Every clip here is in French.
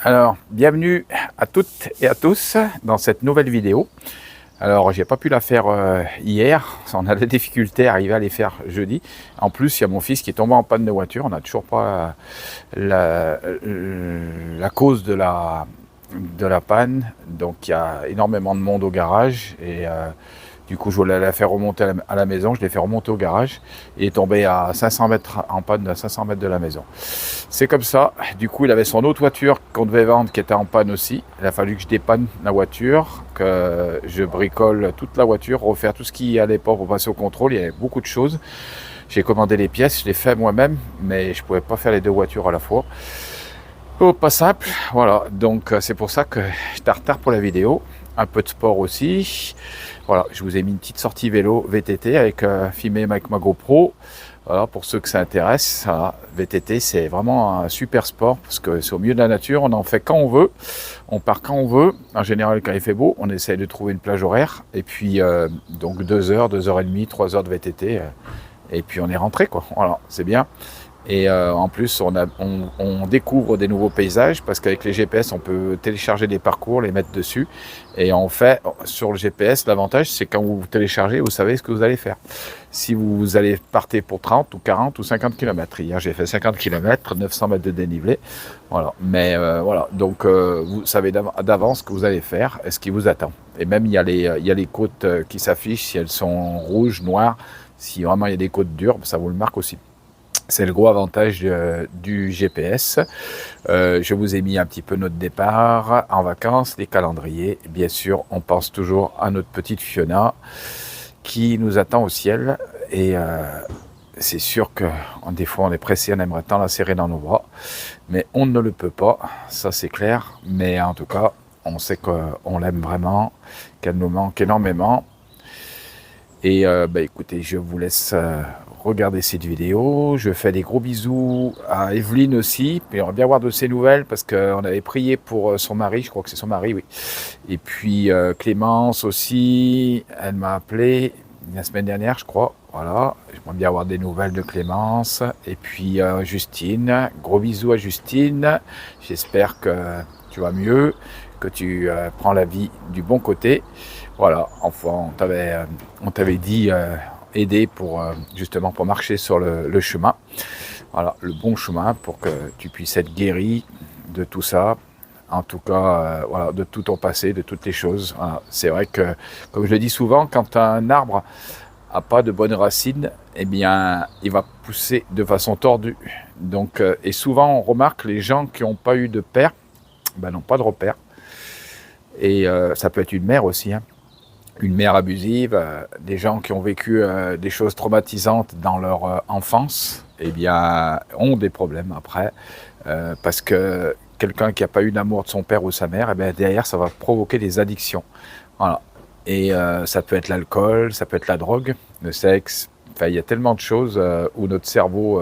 Alors, bienvenue à toutes et à tous dans cette nouvelle vidéo. Alors, j'ai pas pu la faire hier, on a des difficultés à arriver à les faire jeudi. En plus, il y a mon fils qui est tombé en panne de voiture, on n'a toujours pas la cause de la panne. Donc, il y a énormément de monde au garage et du coup, je voulais la faire remonter à la maison. Je l'ai fait remonter au garage. Il est tombé à 500 mètres, en panne à 500 mètres de la maison. C'est comme ça. Du coup, il avait son autre voiture qu'on devait vendre qui était en panne aussi. Il a fallu que je dépanne la voiture, que je bricole toute la voiture, refaire tout ce qui allait pas pour passer au contrôle. Il y avait beaucoup de choses. J'ai commandé les pièces, je l'ai fait moi-même, mais je pouvais pas faire les deux voitures à la fois. Oh, pas simple. Voilà. Donc, c'est pour ça que j'étais en retard pour la vidéo. Un peu de sport aussi. Voilà, je vous ai mis une petite sortie vélo VTT avec filmé avec ma GoPro. Voilà, pour ceux que ça intéresse, VTT c'est vraiment un super sport parce que c'est au milieu de la nature, on en fait quand on veut, on part quand on veut. En général, quand il fait beau, on essaye de trouver une plage horaire et puis donc 2 heures, 2 heures et demie, 3 heures de VTT et puis on est rentré quoi. Voilà, c'est bien. Et en plus, on découvre des nouveaux paysages parce qu'avec les GPS, on peut télécharger des parcours, les mettre dessus. Et en fait, sur le GPS, l'avantage, c'est quand vous téléchargez, vous savez ce que vous allez faire. Si vous allez partir pour 30 ou 40 ou 50 km. Hier, j'ai fait 50 km, 900 mètres de dénivelé. Voilà. Mais voilà, donc vous savez d'avance ce que vous allez faire et ce qui vous attend. Et même, il y a les côtes qui s'affichent, si elles sont rouges, noires. Si vraiment il y a des côtes dures, ça vous le marque aussi. C'est le gros avantage du GPS. Je vous ai mis un petit peu notre départ en vacances, les calendriers. Bien sûr, on pense toujours à notre petite Fiona qui nous attend au ciel. Et c'est sûr que des fois, on est pressé, on aimerait tant la serrer dans nos bras. Mais on ne le peut pas, ça c'est clair. Mais en tout cas, on sait qu'on l'aime vraiment, qu'elle nous manque énormément. Et écoutez, je vous laisse regarder cette vidéo. Je fais des gros bisous à Evelyne aussi. Et on va bien voir de ses nouvelles parce qu'on avait prié pour son mari. Je crois que c'est son mari, oui. Et puis Clémence aussi. Elle m'a appelé la semaine dernière, je crois. Voilà. J'aimerais bien avoir des nouvelles de Clémence. Et puis Justine. Gros bisous à Justine. J'espère que tu vas mieux, que tu prends la vie du bon côté. Voilà, enfin, on t'avait dit aider pour justement pour marcher sur le chemin. Voilà, le bon chemin pour que tu puisses être guéri de tout ça. En tout cas, voilà, de tout ton passé, de toutes les choses. Voilà. C'est vrai que, comme je le dis souvent, quand un arbre n'a pas de bonnes racines, eh bien, il va pousser de façon tordue. Donc, et souvent, on remarque les gens qui n'ont pas eu de père, n'ont pas de repère. Et ça peut être une mère aussi, hein. Une mère abusive, des gens qui ont vécu des choses traumatisantes dans leur enfance, eh bien, ont des problèmes après, parce que quelqu'un qui n'a pas eu d'amour de son père ou sa mère, eh bien, derrière, ça va provoquer des addictions. Voilà. Et ça peut être l'alcool, ça peut être la drogue, le sexe, enfin, il y a tellement de choses où notre cerveau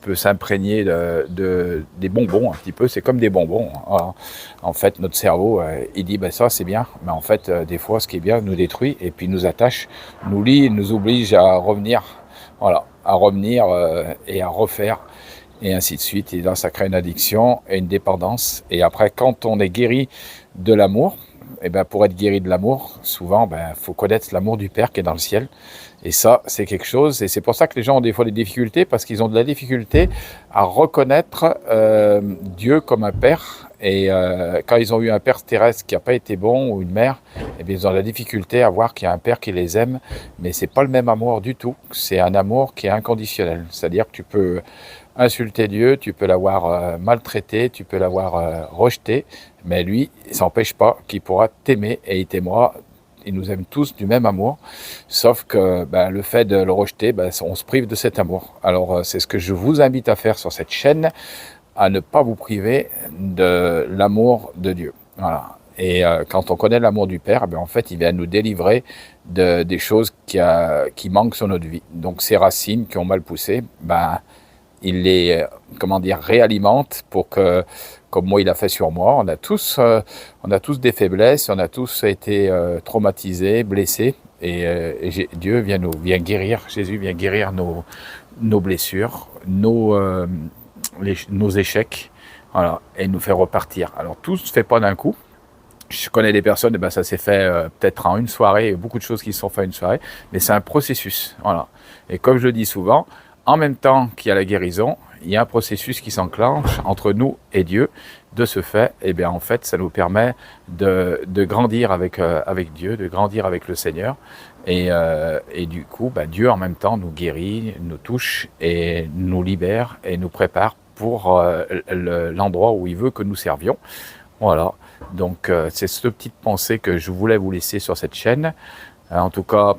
peut s'imprégner des bonbons un petit peu, c'est comme des bonbons. Voilà. En fait, notre cerveau, il dit ça c'est bien, mais en fait, des fois, ce qui est bien nous détruit et puis nous attache, nous lie, nous oblige à revenir, voilà, à revenir et à refaire et ainsi de suite. Et là, ça crée une addiction et une dépendance. Et après, quand on est guéri de l'amour, et pour être guéri de l'amour, souvent, faut connaître l'amour du Père qui est dans le ciel. Et ça, c'est quelque chose. Et c'est pour ça que les gens ont des fois des difficultés, parce qu'ils ont de la difficulté à reconnaître Dieu comme un Père. Et quand ils ont eu un Père terrestre qui n'a pas été bon, ou une mère, ils ont de la difficulté à voir qu'il y a un Père qui les aime. Mais c'est pas le même amour du tout. C'est un amour qui est inconditionnel. C'est-à-dire que tu peux insulter Dieu, tu peux l'avoir maltraité, tu peux l'avoir rejeté, mais lui, ça n'empêche pas qu'il pourra t'aimer et il t'aimera. Il nous aime tous du même amour, sauf que le fait de le rejeter, on se prive de cet amour. Alors c'est ce que je vous invite à faire sur cette chaîne, à ne pas vous priver de l'amour de Dieu. Voilà. Et quand on connaît l'amour du Père, en fait, il vient nous délivrer des choses qui manquent sur notre vie. Donc ces racines qui ont mal poussé, il les réalimente pour que, comme moi il a fait sur moi, on a tous des faiblesses, on a tous été traumatisés, blessés, et Dieu vient guérir, Jésus vient guérir nos blessures, nos échecs. voilà, et nous faire repartir. Alors tout se fait pas d'un coup. Je connais des personnes, et ben ça s'est fait peut-être en une soirée, beaucoup de choses qui se sont faites en une soirée, mais c'est un processus, voilà. Et comme je le dis souvent, en même temps qu'il y a la guérison, il y a un processus qui s'enclenche entre nous et Dieu. De ce fait, et bien en fait, ça nous permet de grandir avec Dieu, de grandir avec le Seigneur, et du coup, Dieu en même temps nous guérit, nous touche et nous libère et nous prépare pour l'endroit où il veut que nous servions. Voilà, donc c'est cette petite pensée que je voulais vous laisser sur cette chaîne. En tout cas,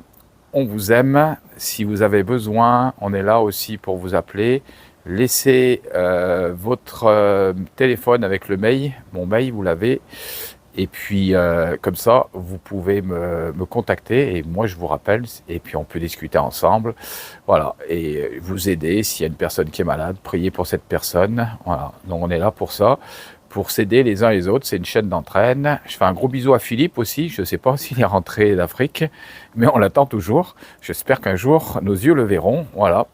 on vous aime. Si vous avez besoin, on est là aussi pour vous appeler. Laissez votre téléphone avec le mail. Mon mail, vous l'avez. Et puis, comme ça, vous pouvez me contacter et moi, je vous rappelle. Et puis, on peut discuter ensemble. Voilà, et vous aider. S'il y a une personne qui est malade, priez pour cette personne. Voilà, donc on est là pour ça, pour s'aider les uns les autres. C'est une chaîne d'entraîne. Je fais un gros bisou à Philippe aussi. Je ne sais pas s'il est rentré d'Afrique, mais on l'attend toujours. J'espère qu'un jour, nos yeux le verront. Voilà.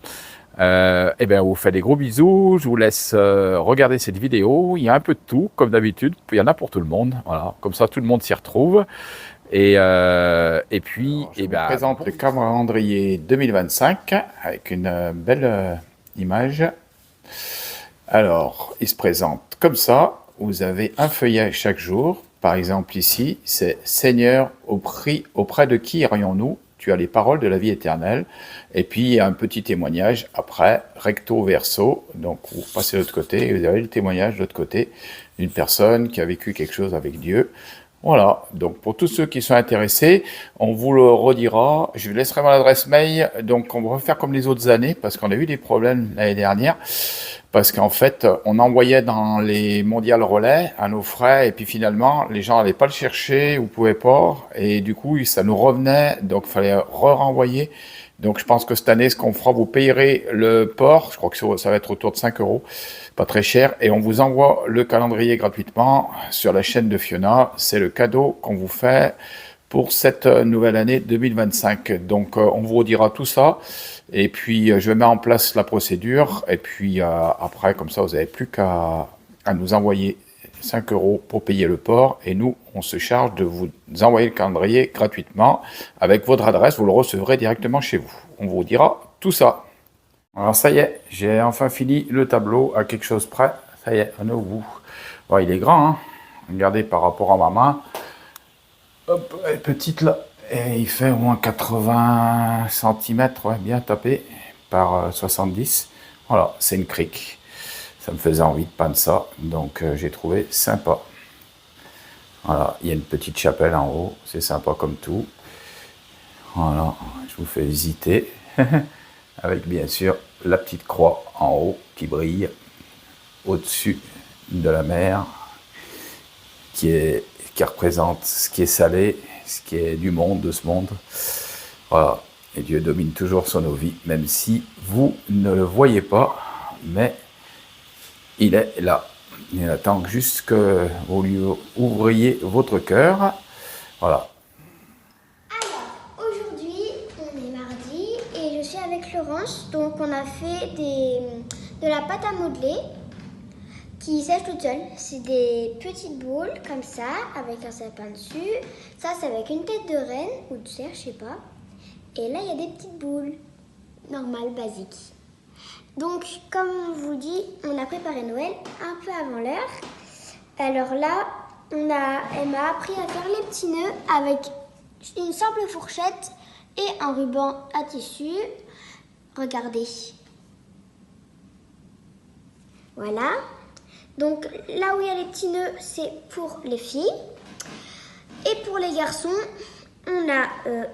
Eh bien, on vous fait des gros bisous. Je vous laisse regarder cette vidéo. Il y a un peu de tout, comme d'habitude. Il y en a pour tout le monde. Voilà. Comme ça, tout le monde s'y retrouve. Et puis, je vous présente le calendrier 2025 avec une belle image. Alors, il se présente comme ça. Vous avez un feuillet chaque jour. Par exemple, ici, c'est « Seigneur, auprès de qui irions-nous ? Tu as les paroles de la vie éternelle. » Et puis, il y a un petit témoignage après, recto verso. Donc, vous passez de l'autre côté et vous avez le témoignage de l'autre côté d'une personne qui a vécu quelque chose avec Dieu. Voilà, donc pour tous ceux qui sont intéressés, on vous le redira. Je vous laisserai mon adresse mail. Donc, on va refaire comme les autres années parce qu'on a eu des problèmes l'année dernière. Parce qu'en fait, on envoyait dans les mondiales relais à nos frais, et puis finalement, les gens n'allaient pas le chercher, ou ne pouvaient pas, et du coup, ça nous revenait, donc il fallait renvoyer. Donc je pense que cette année, ce qu'on fera, vous payerez le port, je crois que ça va être autour de 5 €, pas très cher, et on vous envoie le calendrier gratuitement sur la chaîne de Fiona. C'est le cadeau qu'on vous fait pour cette nouvelle année 2025. Donc on vous redira tout ça. Et puis, je vais mettre en place la procédure. Et puis, après, comme ça, vous n'avez plus qu'à nous envoyer 5 € pour payer le port. Et nous, on se charge de vous envoyer le calendrier gratuitement. Avec votre adresse, vous le recevrez directement chez vous. On vous dira tout ça. Alors, ça y est, j'ai enfin fini le tableau à quelque chose près. Ça y est, on est au bout. Bon, il est grand, hein. Regardez par rapport à ma main. Hop, elle est petite là. Et il fait au moins 80 cm, ouais, bien tapé, par 70. Voilà, c'est une crique. Ça me faisait envie de peindre ça, donc j'ai trouvé sympa. Voilà, il y a une petite chapelle en haut, c'est sympa comme tout. Voilà, je vous fais visiter. Avec bien sûr la petite croix en haut qui brille au-dessus de la mer, qui représente ce qui est salé, ce qui est du monde, de ce monde. Voilà. Et Dieu domine toujours sur nos vies, même si vous ne le voyez pas, mais il est là. Il attend juste que vous lui ouvriez votre cœur. Voilà. Alors, aujourd'hui, on est mardi et je suis avec Laurence. Donc, on a fait de la pâte à modeler qui sèche toute seule. C'est des petites boules comme ça, avec un sapin dessus. Ça, c'est avec une tête de reine ou de cerf, je sais pas. Et là, il y a des petites boules normales, basiques. Donc, comme on vous dit, on a préparé Noël un peu avant l'heure. Alors là, elle m'a appris à faire les petits nœuds avec une simple fourchette et un ruban à tissu. Regardez. Voilà. Donc là où il y a les petits nœuds, c'est pour les filles. Et pour les garçons, on a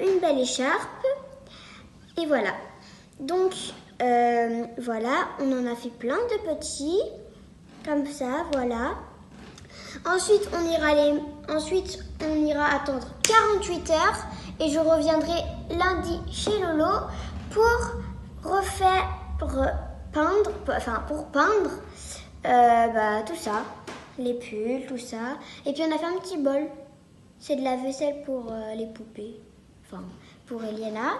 une belle écharpe. Et voilà. Donc voilà, on en a fait plein de petits. Comme ça, voilà. Ensuite, on ira attendre 48 heures. Et je reviendrai lundi chez Lolo pour peindre tout ça, les pulls, tout ça. Et puis on a fait un petit bol. C'est de la vaisselle pour les poupées. Enfin, pour Eliana.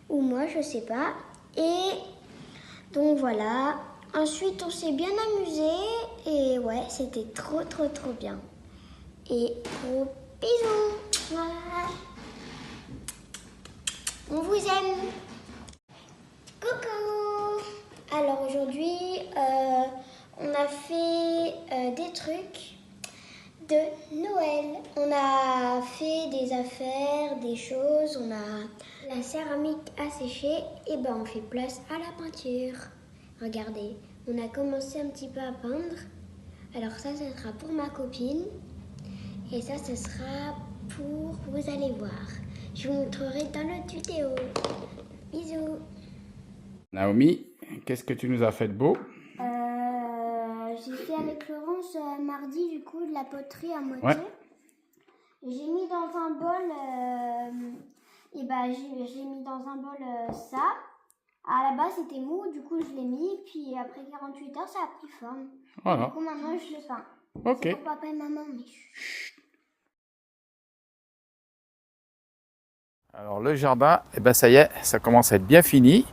Ou moi, je sais pas. Et donc voilà, Ensuite, on s'est bien amusé et ouais, c'était trop bien. Et gros bisous. Voilà. On vous aime. Coucou. Alors aujourd'hui, on a fait des trucs de Noël. On a fait des affaires, des choses. On a la céramique à sécher et ben on fait place à la peinture. Regardez, on a commencé un petit peu à peindre. Alors ça, ce sera pour ma copine. Et ça, ce sera pour... Vous allez voir. Je vous montrerai dans notre vidéo. Bisous. Naomi, qu'est-ce que tu nous as fait de beau? J'ai fait avec Laurence mardi, du coup, de la poterie à moitié. Ouais. J'ai mis dans un bol... j'ai mis dans un bol ça. À la base, c'était mou, du coup, je l'ai mis. Puis après 48 heures, ça a pris forme. Voilà. Du coup, maintenant, je le peins. Ok. C'est pour papa et maman, mais... Alors le jardin, eh ben ça y est, ça commence à être bien fini.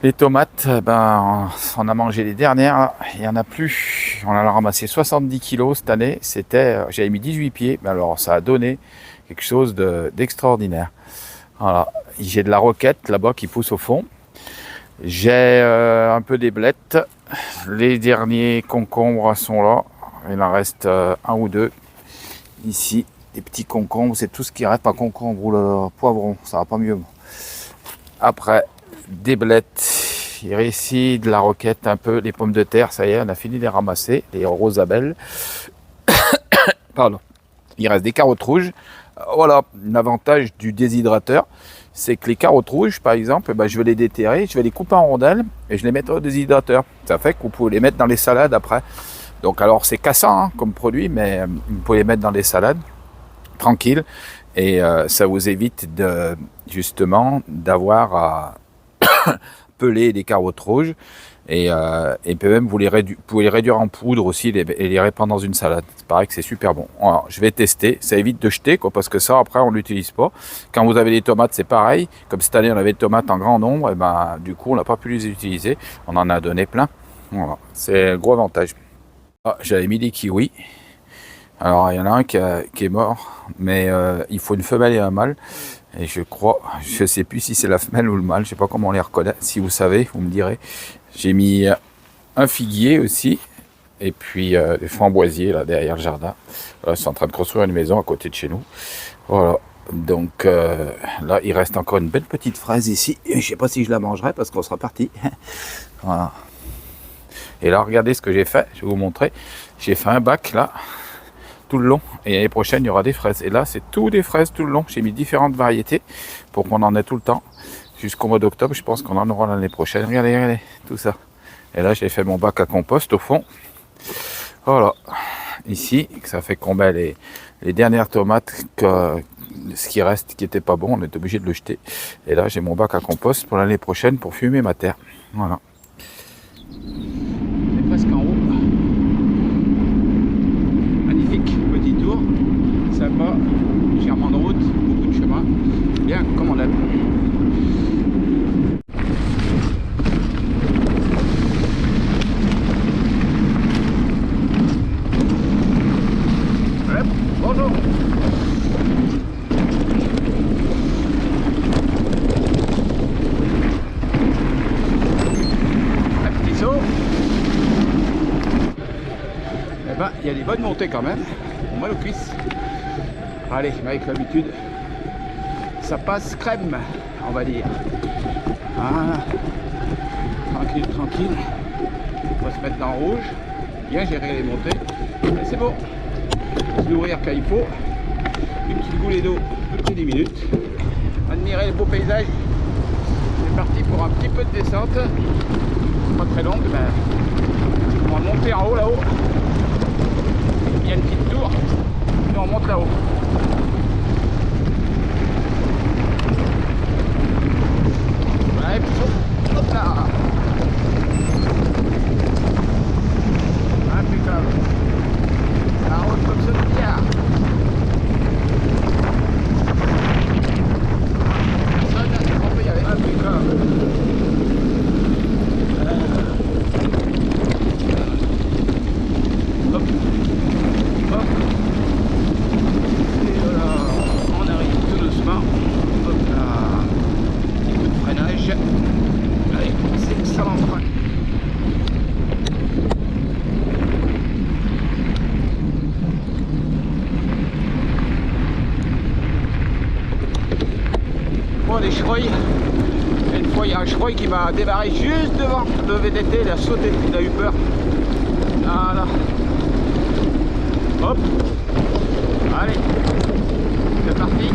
Les tomates, ben on a mangé les dernières, il n'y en a plus. On en a ramassé 70 kilos cette année. J'avais mis 18 pieds, mais alors ça a donné quelque chose d'extraordinaire. Voilà, j'ai de la roquette là-bas qui pousse au fond. J'ai un peu des blettes. Les derniers concombres sont là. Il en reste un ou deux ici. Des petits concombres, c'est tout ce qui reste. Pas concombre ou le poivron, ça va pas mieux. Après, des blettes. Il y a ici de la roquette, un peu les pommes de terre. Ça y est, on a fini de les ramasser. Les rosabelles. Pardon. Il reste des carottes rouges. Voilà, l'avantage du déshydrateur, c'est que les carottes rouges, par exemple, je vais les déterrer, je vais les couper en rondelles et je les mets au déshydrateur. Ça fait que vous pouvez les mettre dans les salades après. Donc alors c'est cassant comme produit, mais vous pouvez les mettre dans les salades. Tranquille, et ça vous évite justement d'avoir à peler des carottes rouges et puis même vous pouvez les réduire en poudre aussi et les répandre dans une salade. C'est pareil que c'est super bon. Alors, je vais tester, ça évite de jeter parce que ça après on l'utilise pas. Quand vous avez des tomates c'est pareil, comme cette année on avait des tomates en grand nombre, et ben du coup on n'a pas pu les utiliser, on en a donné plein. Voilà, c'est un gros avantage. Ah, j'avais mis des kiwis. Alors il y en a un qui est mort, mais il faut une femelle et un mâle. Et je crois, je sais plus si c'est la femelle ou le mâle, je sais pas comment on les reconnaît. Si vous savez, vous me direz. J'ai mis un figuier aussi, et puis des framboisiers là derrière le jardin. Là, ils sont en train de construire une maison à côté de chez nous. Voilà. Donc là, il reste encore une belle petite fraise ici. Et je sais pas si je la mangerai parce qu'on sera parti. Voilà. Et là, regardez ce que j'ai fait. Je vais vous montrer. J'ai fait un bac là. Tout le long, et l'année prochaine il y aura des fraises, et là c'est tout des fraises tout le long. J'ai mis différentes variétés pour qu'on en ait tout le temps jusqu'au mois d'octobre. Je pense qu'on en aura l'année prochaine. Regardez tout ça, et là j'ai fait mon bac à compost au fond. Voilà, ici ça fait qu'on met les dernières tomates, ce qui reste qui était pas bon, on est obligé de le jeter, et là j'ai mon bac à compost pour l'année prochaine pour fumer ma terre. Voilà, c'est presque en haut. Petit tour, sympa, chèrement de route, beaucoup de chemin, bien comme on aime. Hop, bonjour. Un petit saut. Eh ben, il y a des bonnes montées quand même. Mal aux cuisses. Allez, avec l'habitude, ça passe crème, on va dire. Voilà. Tranquille, tranquille. On va se mettre dans le rouge. Bien gérer les montées. Et c'est bon. Se nourrir quand il faut. Une petite goulée d'eau toutes les 10 minutes. Admirer le beau paysage. C'est parti pour un petit peu de descente. Pas très longue, mais on va monter en haut là-haut. Il y a une petite tour et on monte là-haut. Ouais, puis hop là. Impeccable. La route comme ça de pierre. Personne, on peut y aller. Impeccable. fois des chevreuils. Et une fois, il y a un chevreuil qui m'a démarré juste devant le VTT, il a sauté, il a eu peur. Voilà. Hop. Allez. C'est parti.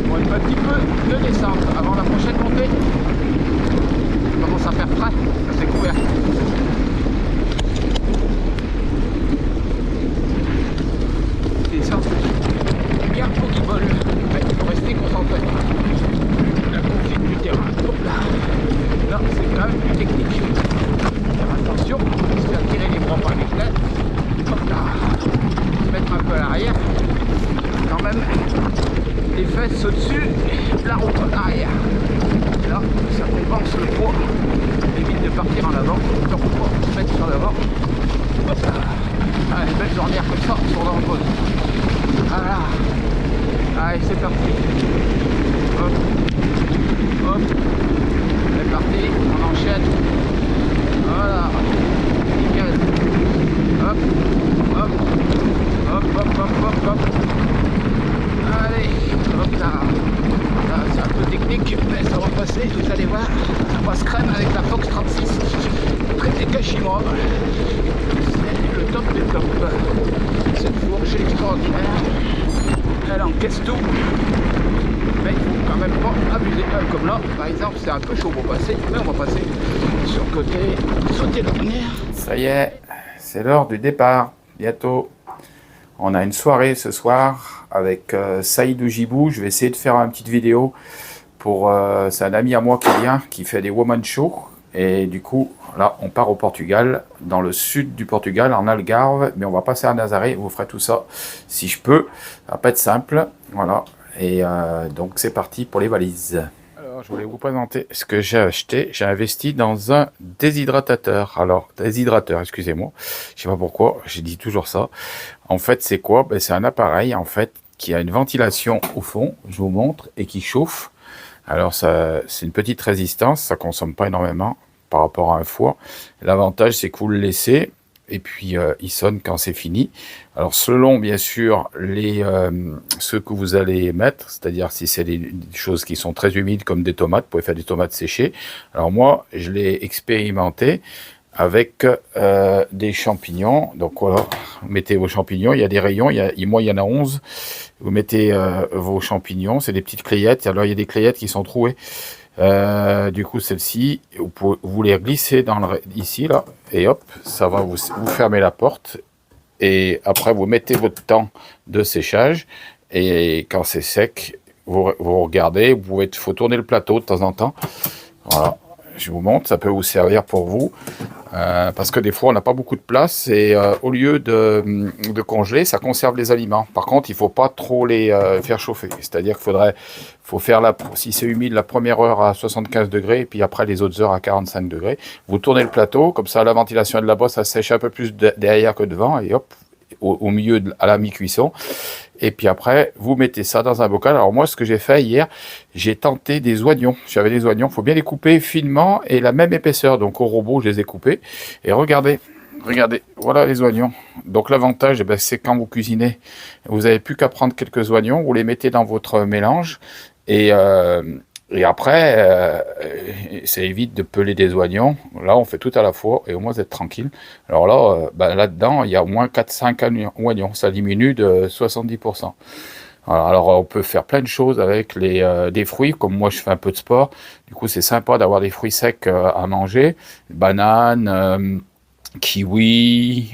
Pour un petit peu de descente avant la prochaine montée. On commence à faire frais, ça c'est couvert. Descente bien au qui vole, mais il faut rester concentré. La config du terrain, hop là. Là c'est quand même plus technique. Faire attention, se faire tirer les bras par les fenêtres. Hop là. Se mettre un peu à l'arrière. Quand même les fesses au-dessus de la route arrière. Là, ça compense le poids. Évite de partir en avant. Donc on va se mettre sur l'avant. Hop là. Allez, belles ornières comme ça sur l'envol. Voilà. Allez, c'est parti. Hop. Hop. C'est parti. On enchaîne. Voilà. Nickel. Hop. Hop. Hop, hop, hop, hop, hop. Allez. Hop là. Là, c'est un peu technique, mais ça va passer. Vous allez voir. Ça passe crème avec la Fox 36. Traité Kashima. C'est le top des tops. Cette fourche est extraordinaire. Elle encaisse tout. Mais il faut quand même pas abuser. Comme là, par exemple, c'est un peu chaud pour passer. Mais on va passer sur le côté, sauter l'ornière. Ça y est, c'est l'heure du départ. Bientôt. On a une soirée ce soir avec Saïd Oujibou. Je vais essayer de faire une petite vidéo pour... c'est un ami à moi qui vient, qui fait des woman shows. Et du coup, là, on part au Portugal, dans le sud du Portugal, en Algarve. Mais on va passer à Nazaré. Je vous ferai tout ça si je peux. Ça va pas être simple. Voilà. Et donc, c'est parti pour les valises. Alors, je voulais vous présenter ce que j'ai acheté. J'ai investi dans un déshydratateur. Alors, déshydrateur, excusez-moi. Je sais pas pourquoi, j'ai dit toujours ça. En fait, c'est quoi? Ben, c'est un appareil, en fait, qui a une ventilation au fond, je vous montre, et qui chauffe. Alors, ça, c'est une petite résistance, ça consomme pas énormément par rapport à un four. L'avantage, c'est que vous le laissez, et puis il sonne quand c'est fini. Alors, selon, bien sûr, ce que vous allez mettre, c'est-à-dire si c'est des choses qui sont très humides, comme des tomates, vous pouvez faire des tomates séchées. Alors, moi, je l'ai expérimenté avec des champignons. Donc voilà, vous mettez vos champignons, il y a des rayons, moi il y en a 11. Vous mettez vos champignons, c'est des petites clayettes. Alors il y a des clayettes qui sont trouées. Du coup, celle-ci, vous les glissez ici, là, et hop, ça va vous fermer la porte. Et après, vous mettez votre temps de séchage. Et quand c'est sec, vous regardez, faut tourner le plateau de temps en temps. Voilà. Je vous montre, ça peut vous servir pour vous, parce que des fois on n'a pas beaucoup de place et au lieu de congeler, ça conserve les aliments. Par contre, il ne faut pas trop les faire chauffer, c'est-à-dire qu'il faut faire, si c'est humide, la première heure à 75 degrés et puis après les autres heures à 45 degrés. Vous tournez le plateau, comme ça la ventilation de la bosse, ça sèche un peu plus derrière que devant et hop, au milieu, à la mi-cuisson. Et puis après, vous mettez ça dans un bocal. Alors moi, ce que j'ai fait hier, j'ai tenté des oignons. J'avais des oignons, il faut bien les couper finement et la même épaisseur. Donc au robot, je les ai coupés. Et regardez, voilà les oignons. Donc l'avantage, c'est quand vous cuisinez, vous n'avez plus qu'à prendre quelques oignons, vous les mettez dans votre mélange et après, ça évite de peler des oignons. Là, on fait tout à la fois et au moins vous êtes tranquille. Alors là, là-dedans, il y a au moins 4-5 oignons. Ça diminue de 70%. Alors, on peut faire plein de choses avec des fruits. Comme moi, je fais un peu de sport. Du coup, c'est sympa d'avoir des fruits secs à manger. Bananes, kiwi,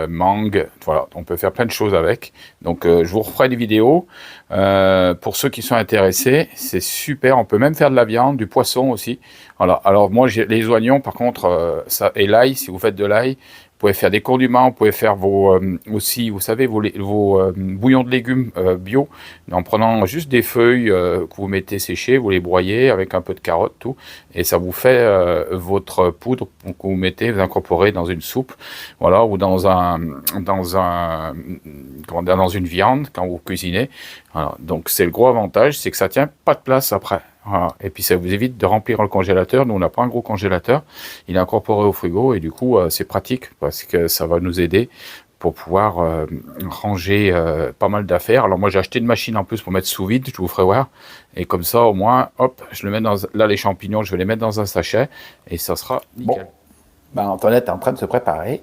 mangue, voilà, on peut faire plein de choses avec. Donc je vous referai des vidéos pour ceux qui sont intéressés, c'est super. On peut même faire de la viande, du poisson aussi. Voilà. Alors moi j'ai les oignons par contre, ça et l'ail, si vous faites de l'ail, vous pouvez faire des condiments, vous pouvez faire aussi, vous savez, vos bouillons de légumes bio, en prenant juste des feuilles que vous mettez séchées, vous les broyez avec un peu de carottes, tout, et ça vous fait votre poudre que vous mettez, vous incorporez dans une soupe, voilà, ou dans une viande quand vous cuisinez. Voilà. Donc c'est le gros avantage, c'est que ça tient pas de place après. Voilà. Et puis ça vous évite de remplir le congélateur. Nous on n'a pas un gros congélateur, il est incorporé au frigo et du coup c'est pratique parce que ça va nous aider pour pouvoir ranger pas mal d'affaires. Alors moi j'ai acheté une machine en plus pour mettre sous vide, je vous ferai voir. Et comme ça au moins, hop, je le mets dans... Là les champignons, je vais les mettre dans un sachet et ça sera nickel. Bon, Antoinette est en train de se préparer.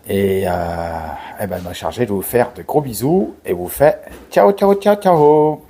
Et eh ben, elle m'a chargé de vous faire de gros bisous et vous fait ciao, ciao, ciao, ciao.